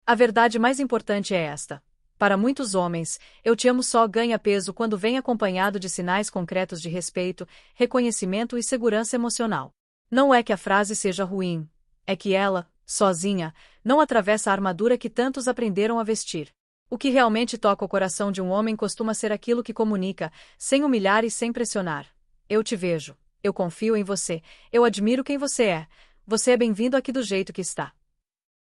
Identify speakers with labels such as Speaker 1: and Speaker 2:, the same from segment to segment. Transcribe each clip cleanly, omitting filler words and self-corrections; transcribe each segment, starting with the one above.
Speaker 1: A verdade mais importante é esta. Para muitos homens, eu te amo só ganha peso quando vem acompanhado de sinais concretos de respeito, reconhecimento e segurança emocional. Não é que a frase seja ruim, é que ela, sozinha, não atravessa a armadura que tantos aprenderam a vestir. O que realmente toca o coração de um homem costuma ser aquilo que comunica, sem humilhar e sem pressionar. Eu te vejo, eu confio em você, eu admiro quem você é bem-vindo aqui do jeito que está.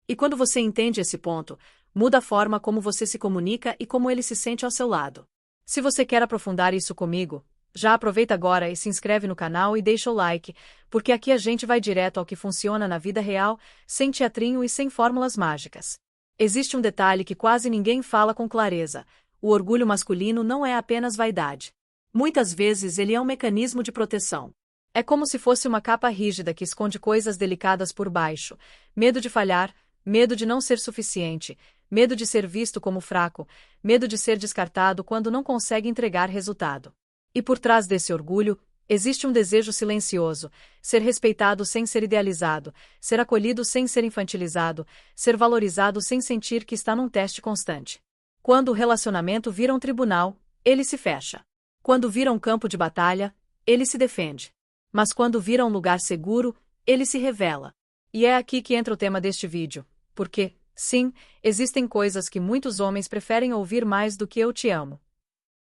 Speaker 1: E quando você entende esse ponto, muda a forma como você se comunica e como ele se sente ao seu lado. Se você quer aprofundar isso comigo, já aproveita agora e se inscreve no canal e deixa o like, porque aqui a gente vai direto ao que funciona na vida real, sem teatrinho e sem fórmulas mágicas. Existe um detalhe que quase ninguém fala com clareza: o orgulho masculino não é apenas vaidade. Muitas vezes ele é um mecanismo de proteção. É como se fosse uma capa rígida que esconde coisas delicadas por baixo: medo de falhar, medo de não ser suficiente, medo de ser visto como fraco, medo de ser descartado quando não consegue entregar resultado. E por trás desse orgulho, existe um desejo silencioso: ser respeitado sem ser idealizado, ser acolhido sem ser infantilizado, ser valorizado sem sentir que está num teste constante. Quando o relacionamento vira um tribunal, ele se fecha. Quando vira um campo de batalha, ele se defende. Mas quando vira um lugar seguro, ele se revela. E é aqui que entra o tema deste vídeo, porque, sim, existem coisas que muitos homens preferem ouvir mais do que "eu te amo".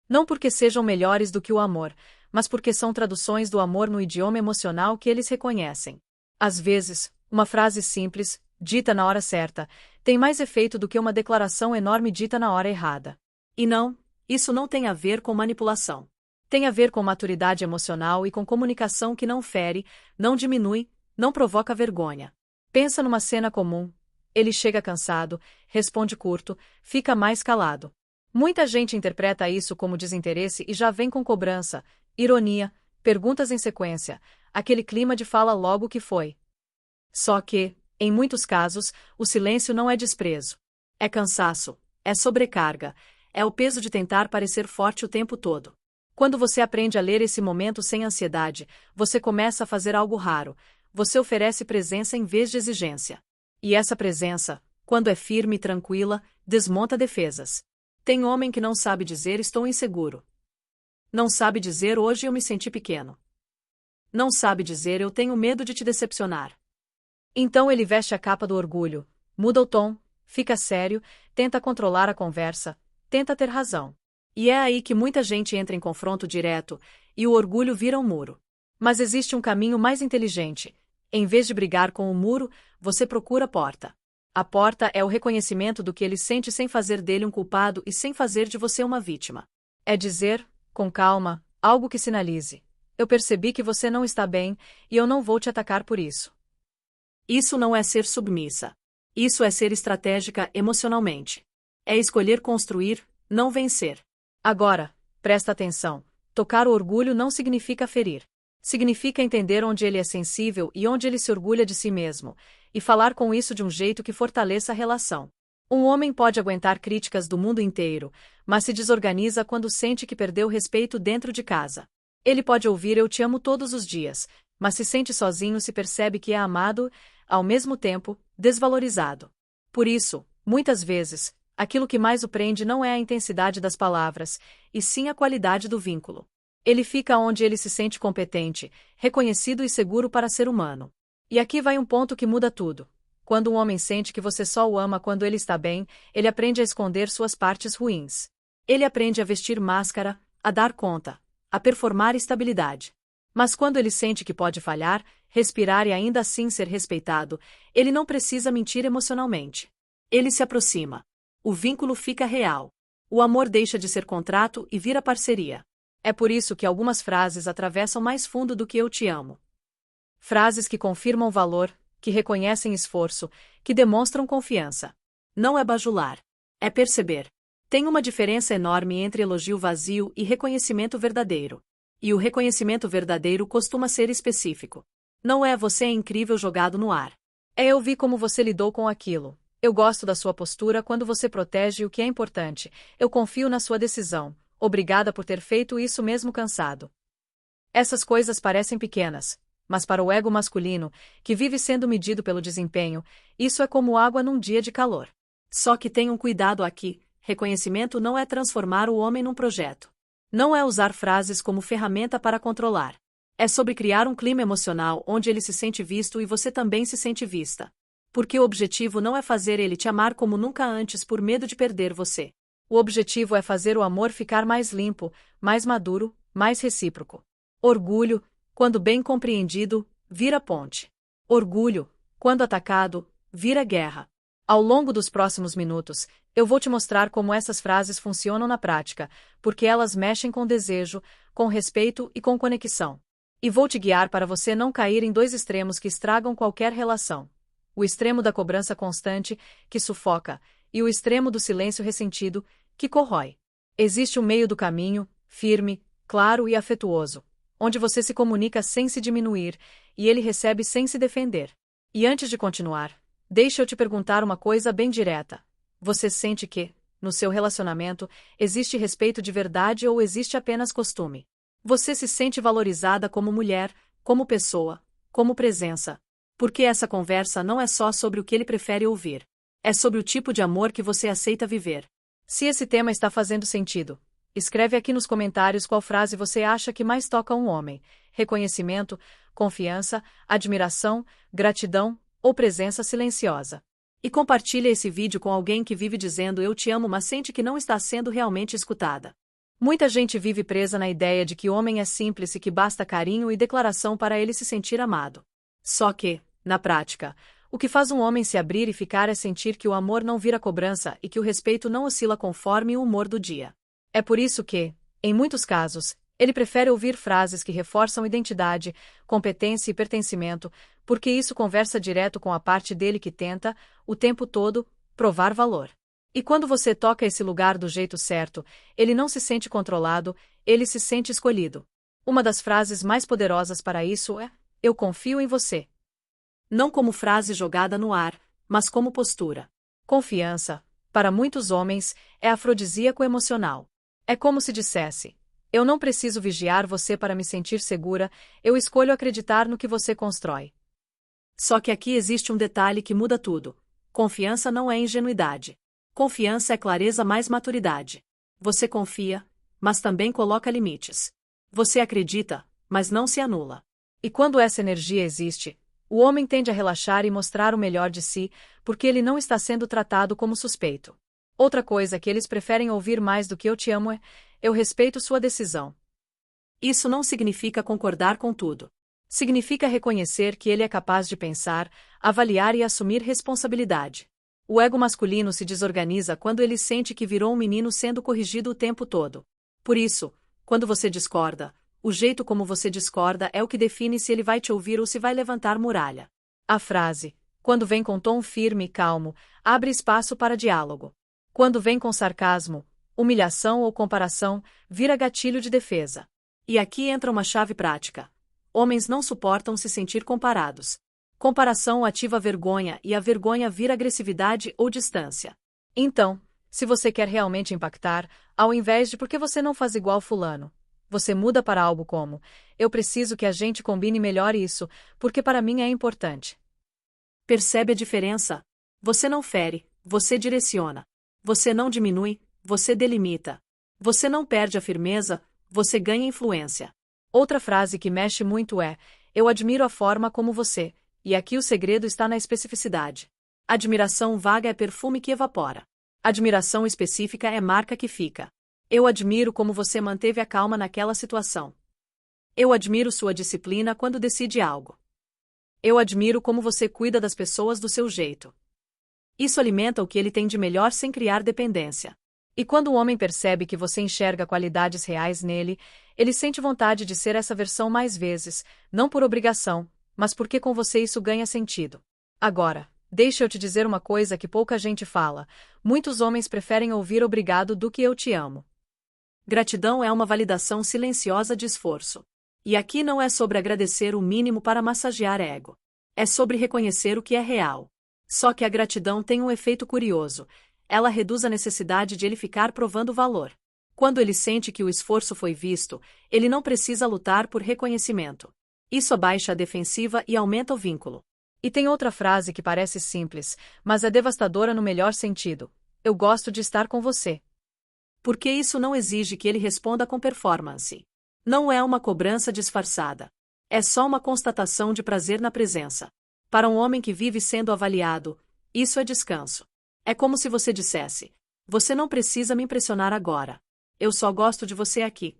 Speaker 1: Não porque sejam melhores do que o amor, mas porque são traduções do amor no idioma emocional que eles reconhecem. Às vezes, uma frase simples, dita na hora certa, tem mais efeito do que uma declaração enorme dita na hora errada. E não, isso não tem a ver com manipulação. Tem a ver com maturidade emocional e com comunicação que não fere, não diminui, não provoca vergonha. Pensa numa cena comum. Ele chega cansado, responde curto, fica mais calado. Muita gente interpreta isso como desinteresse e já vem com cobrança, ironia, perguntas em sequência, aquele clima de fala logo que foi. Só que, em muitos casos, o silêncio não é desprezo. É cansaço, é sobrecarga, é o peso de tentar parecer forte o tempo todo. Quando você aprende a ler esse momento sem ansiedade, você começa a fazer algo raro: você oferece presença em vez de exigência. E essa presença, quando é firme e tranquila, desmonta defesas. Tem homem que não sabe dizer "estou inseguro". Não sabe dizer "hoje eu me senti pequeno". Não sabe dizer "eu tenho medo de te decepcionar". Então ele veste a capa do orgulho, muda o tom, fica sério, tenta controlar a conversa, tenta ter razão. E é aí que muita gente entra em confronto direto, e o orgulho vira um muro. Mas existe um caminho mais inteligente. Em vez de brigar com o muro, você procura a porta. A porta é o reconhecimento do que ele sente sem fazer dele um culpado e sem fazer de você uma vítima. É dizer, com calma, algo que sinalize: eu percebi que você não está bem, e eu não vou te atacar por isso. Isso não é ser submissa. Isso é ser estratégica emocionalmente. É escolher construir, não vencer. Agora, presta atenção: tocar o orgulho não significa ferir. Significa entender onde ele é sensível e onde ele se orgulha de si mesmo, e falar com isso de um jeito que fortaleça a relação. Um homem pode aguentar críticas do mundo inteiro, mas se desorganiza quando sente que perdeu respeito dentro de casa. Ele pode ouvir "eu te amo" todos os dias, mas se sente sozinho se percebe que é amado, ao mesmo tempo, desvalorizado. Por isso, muitas vezes, aquilo que mais o prende não é a intensidade das palavras, e sim a qualidade do vínculo. Ele fica onde ele se sente competente, reconhecido e seguro para ser humano. E aqui vai um ponto que muda tudo. Quando um homem sente que você só o ama quando ele está bem, ele aprende a esconder suas partes ruins. Ele aprende a vestir máscara, a dar conta, a performar estabilidade. Mas quando ele sente que pode falhar, respirar e ainda assim ser respeitado, ele não precisa mentir emocionalmente. Ele se aproxima. O vínculo fica real. O amor deixa de ser contrato e vira parceria. É por isso que algumas frases atravessam mais fundo do que "eu te amo". Frases que confirmam valor, que reconhecem esforço, que demonstram confiança. Não é bajular. É perceber. Tem uma diferença enorme entre elogio vazio e reconhecimento verdadeiro. E o reconhecimento verdadeiro costuma ser específico. Não é "você é incrível" jogado no ar. É "eu vi como você lidou com aquilo. Eu gosto da sua postura quando você protege o que é importante. Eu confio na sua decisão. Obrigada por ter feito isso mesmo cansado". Essas coisas parecem pequenas, mas para o ego masculino, que vive sendo medido pelo desempenho, isso é como água num dia de calor. Só que tenham cuidado aqui, reconhecimento não é transformar o homem num projeto. Não é usar frases como ferramenta para controlar. É sobre criar um clima emocional onde ele se sente visto e você também se sente vista. Porque o objetivo não é fazer ele te amar como nunca antes por medo de perder você. O objetivo é fazer o amor ficar mais limpo, mais maduro, mais recíproco. Orgulho, quando bem compreendido, vira ponte. Orgulho, quando atacado, vira guerra. Ao longo dos próximos minutos, eu vou te mostrar como essas frases funcionam na prática, porque elas mexem com desejo, com respeito e com conexão. E vou te guiar para você não cair em dois extremos que estragam qualquer relação. O extremo da cobrança constante, que sufoca, e o extremo do silêncio ressentido, que corrói. Existe um meio do caminho, firme, claro e afetuoso, onde você se comunica sem se diminuir, e ele recebe sem se defender. E antes de continuar, deixa eu te perguntar uma coisa bem direta. Você sente que, no seu relacionamento, existe respeito de verdade ou existe apenas costume? Você se sente valorizada como mulher, como pessoa, como presença? Porque essa conversa não é só sobre o que ele prefere ouvir. É sobre o tipo de amor que você aceita viver. Se esse tema está fazendo sentido, escreve aqui nos comentários qual frase você acha que mais toca um homem: reconhecimento, confiança, admiração, gratidão ou presença silenciosa. E compartilha esse vídeo com alguém que vive dizendo eu te amo, mas sente que não está sendo realmente escutada. Muita gente vive presa na ideia de que homem é simples e que basta carinho e declaração para ele se sentir amado. Só que, na prática, o que faz um homem se abrir e ficar é sentir que o amor não vira cobrança e que o respeito não oscila conforme o humor do dia. É por isso que, em muitos casos, ele prefere ouvir frases que reforçam identidade, competência e pertencimento, porque isso conversa direto com a parte dele que tenta, o tempo todo, provar valor. E quando você toca esse lugar do jeito certo, ele não se sente controlado, ele se sente escolhido. Uma das frases mais poderosas para isso é: eu confio em você. Não como frase jogada no ar, mas como postura. Confiança, para muitos homens, é afrodisíaco emocional. É como se dissesse: eu não preciso vigiar você para me sentir segura, eu escolho acreditar no que você constrói. Só que aqui existe um detalhe que muda tudo. Confiança não é ingenuidade. Confiança é clareza mais maturidade. Você confia, mas também coloca limites. Você acredita, mas não se anula. E quando essa energia existe, o homem tende a relaxar e mostrar o melhor de si, porque ele não está sendo tratado como suspeito. Outra coisa que eles preferem ouvir mais do que eu te amo é: eu respeito sua decisão. Isso não significa concordar com tudo. Significa reconhecer que ele é capaz de pensar, avaliar e assumir responsabilidade. O ego masculino se desorganiza quando ele sente que virou um menino sendo corrigido o tempo todo. Por isso, quando você discorda, o jeito como você discorda é o que define se ele vai te ouvir ou se vai levantar muralha. A frase, quando vem com tom firme e calmo, abre espaço para diálogo. Quando vem com sarcasmo, humilhação ou comparação, vira gatilho de defesa. E aqui entra uma chave prática. Homens não suportam se sentir comparados. Comparação ativa a vergonha e a vergonha vira agressividade ou distância. Então, se você quer realmente impactar, ao invés de porque você não faz igual fulano, você muda para algo como: eu preciso que a gente combine melhor isso, porque para mim é importante. Percebe a diferença? Você não fere, você direciona. Você não diminui, você delimita. Você não perde a firmeza, você ganha influência. Outra frase que mexe muito é: eu admiro a forma como você. E aqui o segredo está na especificidade. Admiração vaga é perfume que evapora. Admiração específica é marca que fica. Eu admiro como você manteve a calma naquela situação. Eu admiro sua disciplina quando decide algo. Eu admiro como você cuida das pessoas do seu jeito. Isso alimenta o que ele tem de melhor sem criar dependência. E quando o homem percebe que você enxerga qualidades reais nele, ele sente vontade de ser essa versão mais vezes, não por obrigação, mas porque com você isso ganha sentido. Agora, deixa eu te dizer uma coisa que pouca gente fala: muitos homens preferem ouvir obrigado do que eu te amo. Gratidão é uma validação silenciosa de esforço. E aqui não é sobre agradecer o mínimo para massagear ego. É sobre reconhecer o que é real. Só que a gratidão tem um efeito curioso. Ela reduz a necessidade de ele ficar provando valor. Quando ele sente que o esforço foi visto, ele não precisa lutar por reconhecimento. Isso abaixa a defensiva e aumenta o vínculo. E tem outra frase que parece simples, mas é devastadora no melhor sentido. Eu gosto de estar com você.
Speaker 2: Porque isso não exige que ele responda com performance. Não é uma cobrança disfarçada. É só uma constatação de prazer na presença. Para um homem que vive sendo avaliado, isso é descanso. É como se você dissesse: você não precisa me impressionar agora. Eu só gosto de você aqui.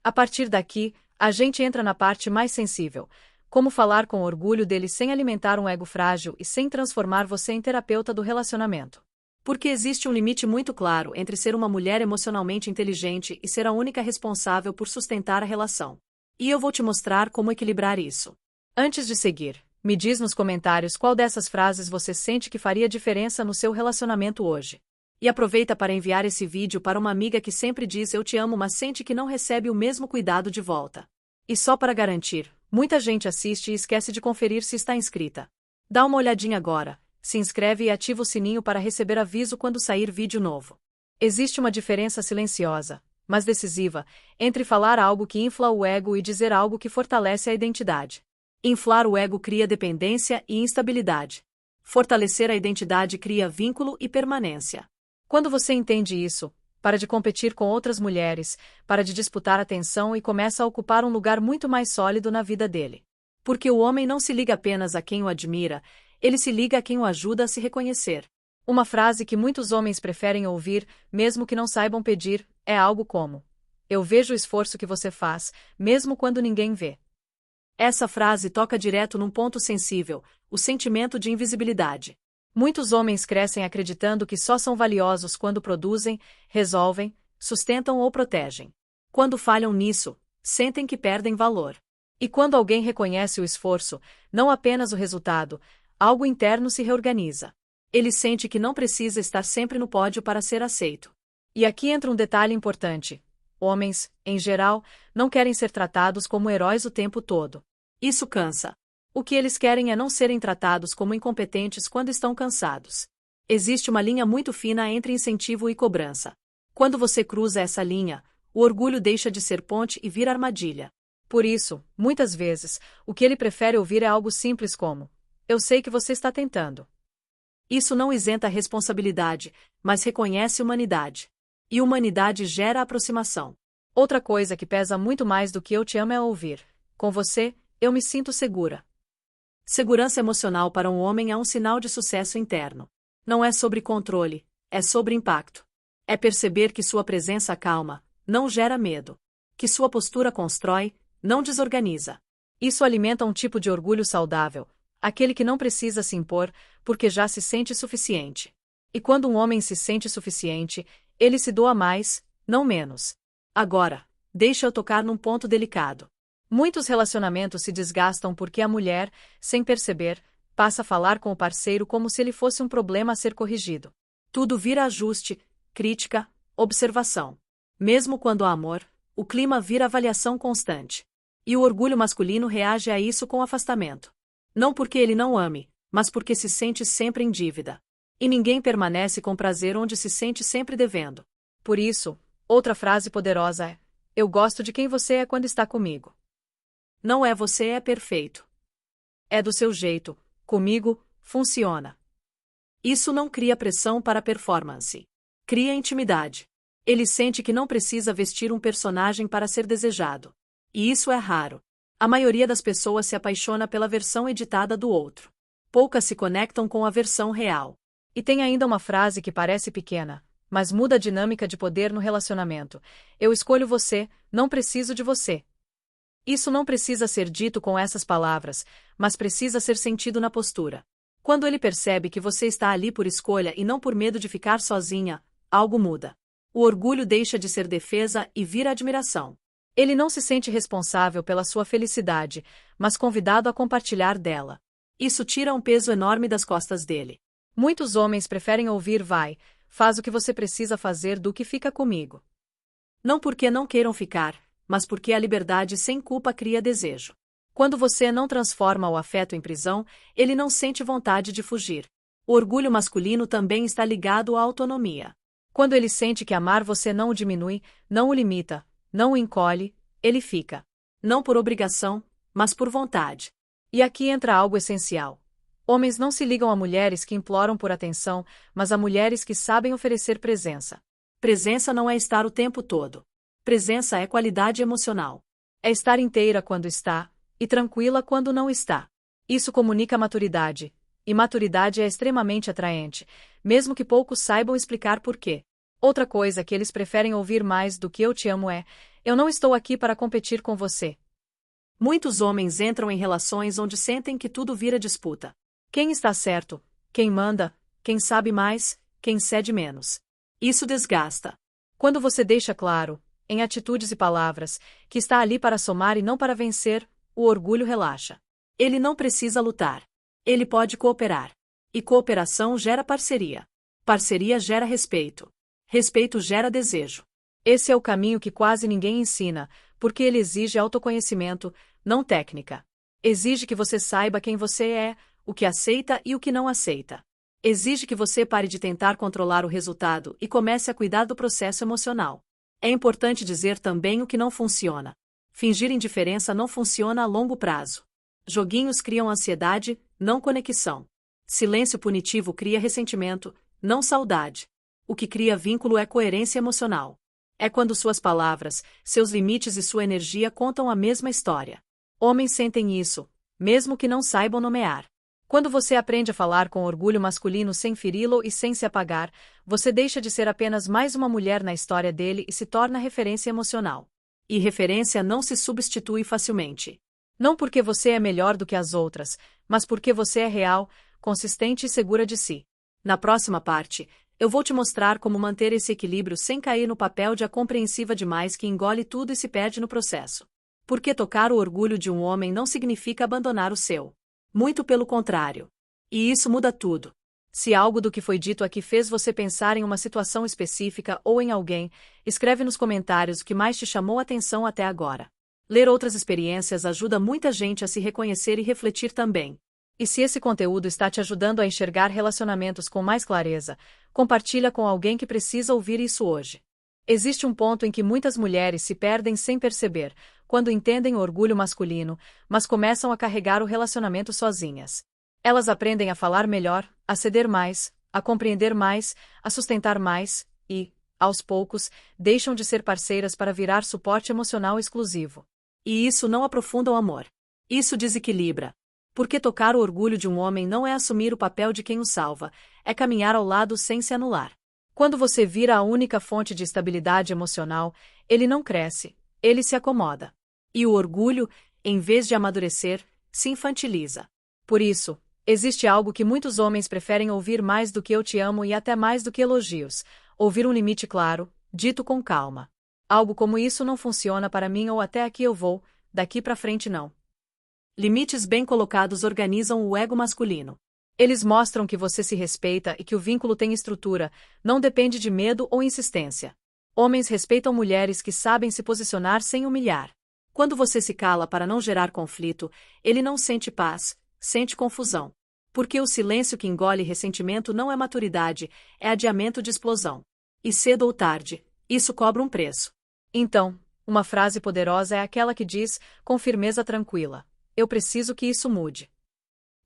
Speaker 1: A partir daqui, a gente entra na parte mais sensível. Como falar com orgulho dele sem alimentar um ego frágil e sem transformar você em terapeuta do relacionamento.
Speaker 2: Porque existe um limite muito claro entre ser uma mulher emocionalmente inteligente e ser a única responsável por sustentar a relação. E eu vou te mostrar como equilibrar isso.
Speaker 1: Antes de seguir, me diz nos comentários qual dessas frases você sente que faria diferença no seu relacionamento hoje.
Speaker 2: E aproveita para enviar esse vídeo para uma amiga que sempre diz eu te amo, mas sente que não recebe o mesmo cuidado de volta.
Speaker 1: E só para garantir, muita gente assiste e esquece de conferir se está inscrita. Dá uma olhadinha agora, se inscreve e ativa o sininho para receber aviso quando sair vídeo novo. Existe uma diferença silenciosa, mas decisiva, entre falar algo que infla o ego e dizer algo que fortalece a identidade.
Speaker 2: Inflar o ego cria dependência e instabilidade. Fortalecer a identidade cria vínculo e permanência.
Speaker 1: Quando você entende isso, para de competir com outras mulheres, para de disputar atenção e começa a ocupar um lugar muito mais sólido na vida dele.
Speaker 2: Porque o homem não se liga apenas a quem o admira, ele se liga a quem o ajuda a se reconhecer.
Speaker 1: Uma frase que muitos homens preferem ouvir, mesmo que não saibam pedir, é algo como: eu vejo o esforço que você faz, mesmo quando ninguém vê.
Speaker 2: Essa frase toca direto num ponto sensível, o sentimento de invisibilidade.
Speaker 1: Muitos homens crescem acreditando que só são valiosos quando produzem, resolvem, sustentam ou protegem.
Speaker 2: Quando falham nisso, sentem que perdem valor.
Speaker 1: E quando alguém reconhece o esforço, não apenas o resultado, algo interno se reorganiza.
Speaker 2: Ele sente que não precisa estar sempre no pódio para ser aceito.
Speaker 1: E aqui entra um detalhe importante. Homens, em geral, não querem ser tratados como heróis o tempo todo.
Speaker 2: Isso cansa.
Speaker 1: O que eles querem é não serem tratados como incompetentes quando estão cansados.
Speaker 2: Existe uma linha muito fina entre incentivo e cobrança. Quando você cruza essa linha, o orgulho deixa de ser ponte e vira armadilha.
Speaker 1: Por isso, muitas vezes, o que ele prefere ouvir é algo simples como: eu sei que você está tentando.
Speaker 2: Isso não isenta a responsabilidade, mas reconhece humanidade. E humanidade gera aproximação.
Speaker 1: Outra coisa que pesa muito mais do que eu te amo é ouvir: com você, eu me sinto segura.
Speaker 2: Segurança emocional para um homem é um sinal de sucesso interno. Não é sobre controle, é sobre impacto. É perceber que sua presença calma, não gera medo. Que sua postura constrói, não desorganiza.
Speaker 1: Isso alimenta um tipo de orgulho saudável, aquele que não precisa se impor, porque já se sente suficiente. E quando um homem se sente suficiente, ele se doa mais, não menos.
Speaker 2: Agora, deixa eu tocar num ponto delicado.
Speaker 1: Muitos relacionamentos se desgastam porque a mulher, sem perceber, passa a falar com o parceiro como se ele fosse um problema a ser corrigido.
Speaker 2: Tudo vira ajuste, crítica, observação. Mesmo quando há amor, o clima vira avaliação constante. E o orgulho masculino reage a isso com afastamento. Não porque ele não ame, mas porque se sente sempre em dívida. E ninguém permanece com prazer onde se sente sempre devendo.
Speaker 1: Por isso, outra frase poderosa é: eu gosto de quem você é quando está comigo.
Speaker 2: Não é você é perfeito. É do seu jeito, comigo, funciona. Isso não cria pressão para performance. Cria intimidade. Ele sente que não precisa vestir um personagem para ser desejado. E isso é raro. A maioria das pessoas se apaixona pela versão editada do outro. Poucas se conectam com a versão real.
Speaker 1: E tem ainda uma frase que parece pequena, mas muda a dinâmica de poder no relacionamento: eu escolho você, não preciso de você. Isso não precisa ser dito com essas palavras, mas precisa ser sentido na postura. Quando ele percebe que você está ali por escolha e não por medo de ficar sozinha, algo muda. O orgulho deixa de ser defesa e vira admiração. Ele não se sente responsável pela sua felicidade, mas convidado a compartilhar dela. Isso tira um peso enorme das costas dele. Muitos homens preferem ouvir vai, faz o que você precisa fazer do que fica comigo.
Speaker 2: Não porque não queiram ficar, mas porque a liberdade sem culpa cria desejo. Quando você não transforma o afeto em prisão, ele não sente vontade de fugir. O orgulho masculino também está ligado à autonomia.
Speaker 1: Quando ele sente que amar você não o diminui, não o limita, não o encolhe, ele fica.
Speaker 2: Não por obrigação, mas por vontade.
Speaker 1: E aqui entra algo essencial. Homens não se ligam a mulheres que imploram por atenção, mas a mulheres que sabem oferecer presença.
Speaker 2: Presença não é estar o tempo todo. Presença é qualidade emocional.
Speaker 1: É estar inteira quando está, e tranquila quando não está. Isso comunica maturidade, e maturidade é extremamente atraente, mesmo que poucos saibam explicar por quê. Outra coisa que eles preferem ouvir mais do que eu te amo é: eu não estou aqui para competir com você.
Speaker 2: Muitos homens entram em relações onde sentem que tudo vira disputa.
Speaker 1: Quem está certo? Quem manda? Quem sabe mais? Quem cede menos?
Speaker 2: Isso desgasta.
Speaker 1: Quando você deixa claro, em atitudes e palavras, que está ali para somar e não para vencer, o orgulho relaxa.
Speaker 2: Ele não precisa lutar. Ele pode cooperar. E cooperação gera parceria. Parceria gera respeito. Respeito gera desejo.
Speaker 1: Esse é o caminho que quase ninguém ensina, porque ele exige autoconhecimento, não técnica. Exige que você saiba quem você é, o que aceita e o que não aceita. Exige que você pare de tentar controlar o resultado e comece a cuidar do processo emocional. É importante dizer também o que não funciona. Fingir indiferença não funciona a longo prazo. Joguinhos criam ansiedade, não conexão. Silêncio punitivo cria ressentimento, não saudade. O que cria vínculo é coerência emocional. É quando suas palavras, seus limites e sua energia contam a mesma história. Homens sentem isso, mesmo que não saibam nomear. Quando você aprende a falar com orgulho masculino sem feri-lo e sem se apagar, você deixa de ser apenas mais uma mulher na história dele e se torna referência emocional. E referência não se substitui facilmente. Não porque você é melhor do que as outras, mas porque você é real, consistente e segura de si. Na próxima parte, eu vou te mostrar como manter esse equilíbrio sem cair no papel de a compreensiva demais que engole tudo e se perde no processo. Porque tocar o orgulho de um homem não significa abandonar o seu. Muito pelo contrário. E isso muda tudo. Se algo do que foi dito aqui fez você pensar em uma situação específica ou em alguém, escreve nos comentários o que mais te chamou a atenção até agora. Ler outras experiências ajuda muita gente a se reconhecer e refletir também. E se esse conteúdo está te ajudando a enxergar relacionamentos com mais clareza, compartilha com alguém que precisa ouvir isso hoje. Existe um ponto em que muitas mulheres se perdem sem perceber, quando entendem o orgulho masculino, mas começam a carregar o relacionamento sozinhas. Elas aprendem a falar melhor, a ceder mais, a compreender mais, a sustentar mais, e, aos poucos, deixam de ser parceiras para virar suporte emocional exclusivo. E isso não aprofunda o amor. Isso desequilibra. Porque tocar o orgulho de um homem não é assumir o papel de quem o salva, é caminhar ao lado sem se anular. Quando você vira a única fonte de estabilidade emocional, ele não cresce, ele se acomoda. E o orgulho, em vez de amadurecer, se infantiliza. Por isso, existe algo que muitos homens preferem ouvir mais do que eu te amo e até mais do que elogios: ouvir um limite claro, dito com calma. Algo como isso não funciona para mim ou até aqui eu vou, daqui para frente não. Limites bem colocados organizam o ego masculino. Eles mostram que você se respeita e que o vínculo tem estrutura, não depende de medo ou insistência. Homens respeitam mulheres que sabem se posicionar sem humilhar. Quando você se cala para não gerar conflito, ele não sente paz, sente confusão. Porque o silêncio que engole ressentimento não é maturidade, é adiamento de explosão. E cedo ou tarde, isso cobra um preço. Então, uma frase poderosa é aquela que diz, com firmeza tranquila: eu preciso que isso mude.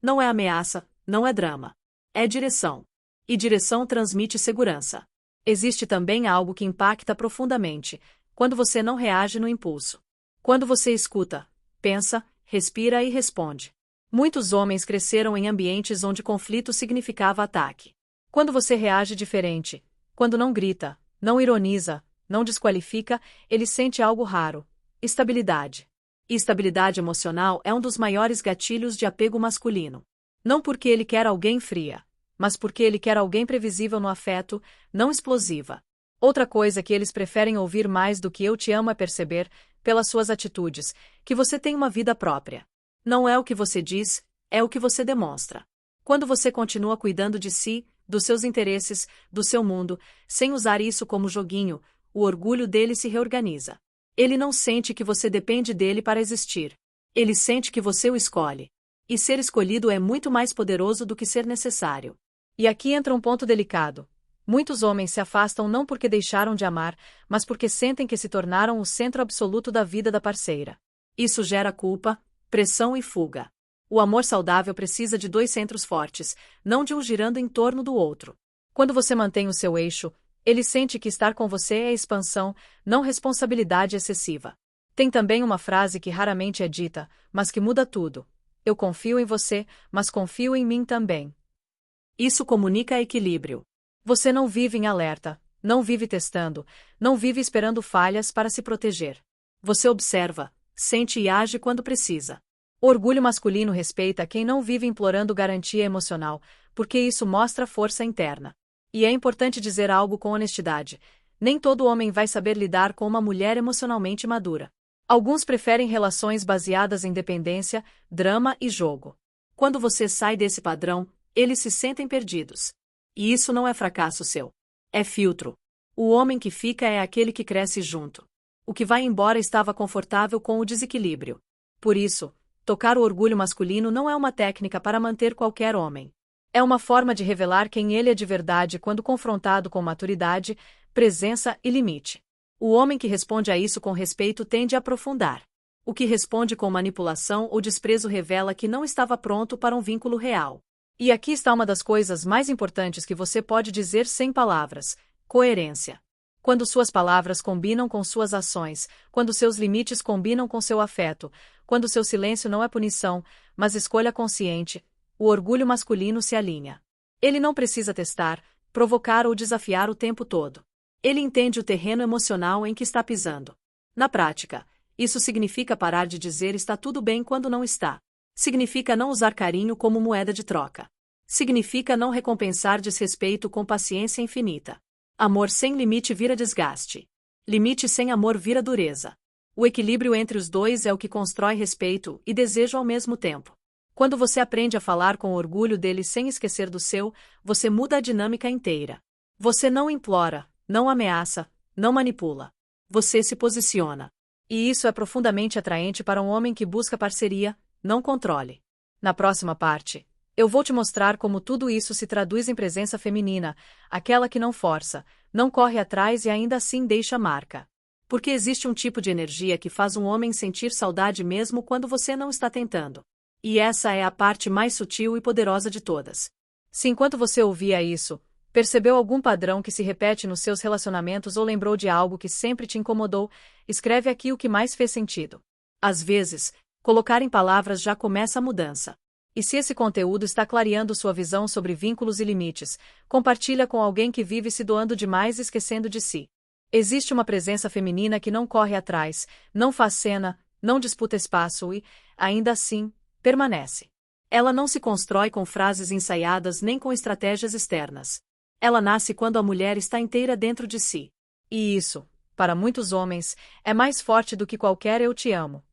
Speaker 1: Não é ameaça, não é drama. É direção. E direção transmite segurança. Existe também algo que impacta profundamente, quando você não reage no impulso. Quando você escuta, pensa, respira e responde. Muitos homens cresceram em ambientes onde conflito significava ataque. Quando você reage diferente, quando não grita, não ironiza, não desqualifica, ele sente algo raro: estabilidade. E estabilidade emocional é um dos maiores gatilhos de apego masculino. Não porque ele quer alguém fria, mas porque ele quer alguém previsível no afeto, não explosiva. Outra coisa que eles preferem ouvir mais do que eu te amo é perceber, pelas suas atitudes, que você tem uma vida própria. Não é o que você diz, é o que você demonstra. Quando você continua cuidando de si, dos seus interesses, do seu mundo, sem usar isso como joguinho, o orgulho dele se reorganiza. Ele não sente que você depende dele para existir. Ele sente que você o escolhe. E ser escolhido é muito mais poderoso do que ser necessário. E aqui entra um ponto delicado. Muitos homens se afastam não porque deixaram de amar, mas porque sentem que se tornaram o centro absoluto da vida da parceira. Isso gera culpa, pressão e fuga.
Speaker 2: O amor saudável precisa de dois centros fortes, não de um girando em torno do outro. Quando você mantém o seu eixo, ele sente que estar com você é expansão, não responsabilidade excessiva. Tem também uma frase que raramente é dita, mas que muda tudo. Eu confio em você, mas confio em mim também. Isso comunica equilíbrio. Você não vive em alerta, não vive testando, não vive esperando falhas para se proteger. Você observa, sente e age quando precisa. O orgulho masculino respeita quem não vive implorando garantia emocional, porque isso mostra força interna. E é importante dizer algo com honestidade: nem todo homem vai saber lidar com uma mulher emocionalmente madura. Alguns preferem relações baseadas em dependência, drama e jogo. Quando você sai desse padrão, eles se sentem perdidos. E isso não é fracasso seu. É filtro. O homem que fica é aquele que cresce junto. O que vai embora estava confortável com o desequilíbrio. Por isso, tocar o orgulho masculino não é uma técnica para manter qualquer homem. É uma forma de revelar quem ele é de verdade quando confrontado com maturidade, presença e limite. O homem que responde a isso com respeito tende a aprofundar. O que responde com manipulação ou desprezo revela que não estava pronto para um vínculo real. E aqui está uma das coisas mais importantes que você pode dizer sem palavras: coerência. Quando suas palavras combinam com suas ações, quando seus limites combinam com seu afeto, quando seu silêncio não é punição, mas escolha consciente, o orgulho masculino se alinha. Ele não precisa testar, provocar ou desafiar o tempo todo. Ele entende o terreno emocional em que está pisando. Na prática, isso significa parar de dizer está tudo bem quando não está. Significa não usar carinho como moeda de troca. Significa não recompensar desrespeito com paciência infinita. Amor sem limite vira desgaste. Limite sem amor vira dureza. O equilíbrio entre os dois é o que constrói respeito e desejo ao mesmo tempo. Quando você aprende a falar com orgulho dele sem esquecer do seu, você muda a dinâmica inteira. Você não implora, não ameaça, não manipula. Você se posiciona. E isso é profundamente atraente para um homem que busca parceria, não controle. Na próxima parte, eu vou te mostrar como tudo isso se traduz em presença feminina, aquela que não força, não corre atrás e ainda assim deixa marca. Porque existe um tipo de energia que faz um homem sentir saudade mesmo quando você não está tentando. E essa é a parte mais sutil e poderosa de todas. Se enquanto você ouvia isso, percebeu algum padrão que se repete nos seus relacionamentos ou lembrou de algo que sempre te incomodou, escreve aqui o que mais fez sentido. Às vezes, colocar em palavras já começa a mudança. E se esse conteúdo está clareando sua visão sobre vínculos e limites, compartilha com alguém que vive se doando demais e esquecendo de si. Existe uma presença feminina que não corre atrás, não faz cena, não disputa espaço e, ainda assim, permanece. Ela não se constrói com frases ensaiadas nem com estratégias externas. Ela nasce quando a mulher está inteira dentro de si. E isso, para muitos homens, é mais forte do que qualquer eu te amo.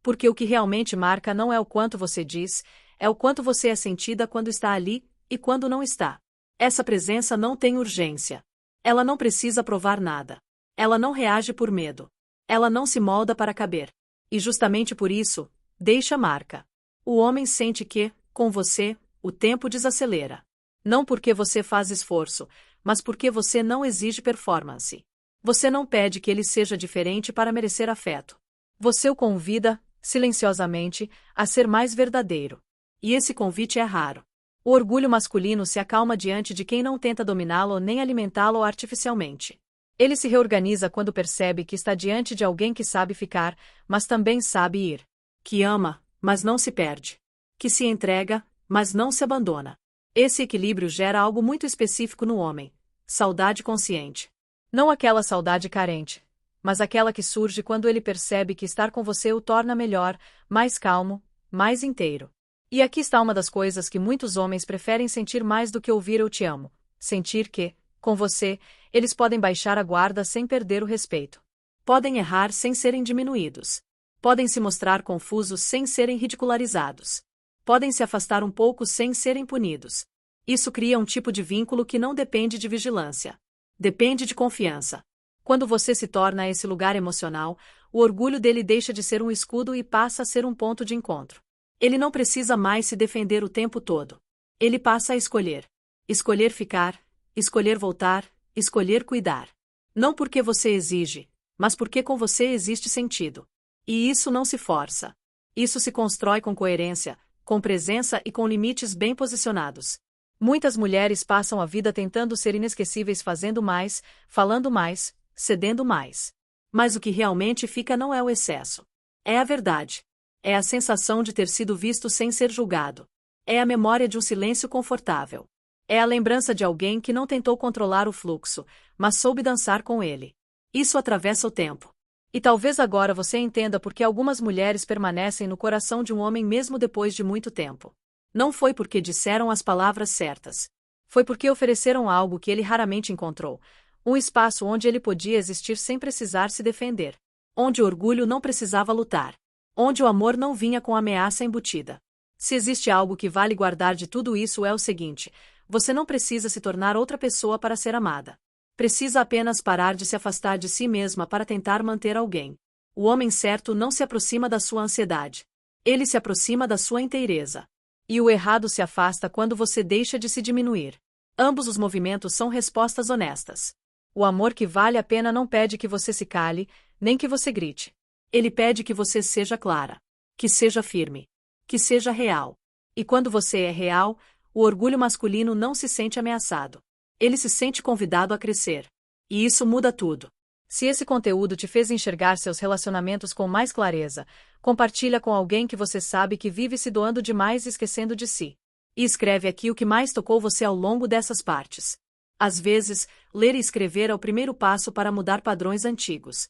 Speaker 2: Porque o que realmente marca não é o quanto você diz, é o quanto você é sentida quando está ali e quando não está. Essa presença não tem urgência. Ela não precisa provar nada. Ela não reage por medo. Ela não se molda para caber. E justamente por isso, deixa marca. O homem sente que, com você, o tempo desacelera. Não porque você faz esforço, mas porque você não exige performance. Você não pede que ele seja diferente para merecer afeto. Você o convida, silenciosamente, a ser mais verdadeiro. E esse convite é raro. O orgulho masculino se acalma diante de quem não tenta dominá-lo nem alimentá-lo artificialmente. Ele se reorganiza quando percebe que está diante de alguém que sabe ficar, mas também sabe ir. Que ama, mas não se perde. Que se entrega, mas não se abandona. Esse equilíbrio gera algo muito específico no homem: saudade consciente. Não aquela saudade carente, mas aquela que surge quando ele percebe que estar com você o torna melhor, mais calmo, mais inteiro. E aqui está uma das coisas que muitos homens preferem sentir mais do que ouvir eu te amo: sentir que, com você, eles podem baixar a guarda sem perder o respeito. Podem errar sem serem diminuídos. Podem se mostrar confusos sem serem ridicularizados. Podem se afastar um pouco sem serem punidos. Isso cria um tipo de vínculo que não depende de vigilância. Depende de confiança. Quando você se torna esse lugar emocional, o orgulho dele deixa de ser um escudo e passa a ser um ponto de encontro. Ele não precisa mais se defender o tempo todo. Ele passa a escolher. Escolher ficar, escolher voltar, escolher cuidar. Não porque você exige, mas porque com você existe sentido. E isso não se força. Isso se constrói com coerência, com presença e com limites bem posicionados.
Speaker 1: Muitas mulheres passam a vida tentando ser inesquecíveis, fazendo mais, falando mais, cedendo mais.
Speaker 2: Mas o que realmente fica não é o excesso. É a verdade. É a sensação de ter sido visto sem ser julgado. É a memória de um silêncio confortável. É a lembrança de alguém que não tentou controlar o fluxo, mas soube dançar com ele. Isso atravessa o tempo.
Speaker 1: E talvez agora você entenda por que algumas mulheres permanecem no coração de um homem mesmo depois de muito tempo.
Speaker 2: Não foi porque disseram as palavras certas.
Speaker 1: Foi porque ofereceram algo que ele raramente encontrou. Um espaço onde ele podia existir sem precisar se defender.
Speaker 2: Onde o orgulho não precisava lutar. Onde o amor não vinha com ameaça embutida. Se existe algo que vale guardar de tudo isso é o seguinte: você não precisa se tornar outra pessoa para ser amada. Precisa apenas parar de se afastar de si mesma para tentar manter alguém. O homem certo não se aproxima da sua ansiedade. Ele se aproxima da sua inteireza.
Speaker 1: E o errado se afasta quando você deixa de se diminuir.
Speaker 2: Ambos os movimentos são respostas honestas.
Speaker 1: O amor que vale a pena não pede que você se cale, nem que você grite.
Speaker 2: Ele pede que você seja clara. Que seja firme. Que seja real. E quando você é real, o orgulho masculino não se sente ameaçado. Ele se sente convidado a crescer. E isso muda tudo.
Speaker 1: Se esse conteúdo te fez enxergar seus relacionamentos com mais clareza, compartilha com alguém que você sabe que vive se doando demais e esquecendo de si.
Speaker 2: E escreve aqui o que mais tocou você ao longo dessas partes. Às vezes, ler e escrever é o primeiro passo para mudar padrões antigos.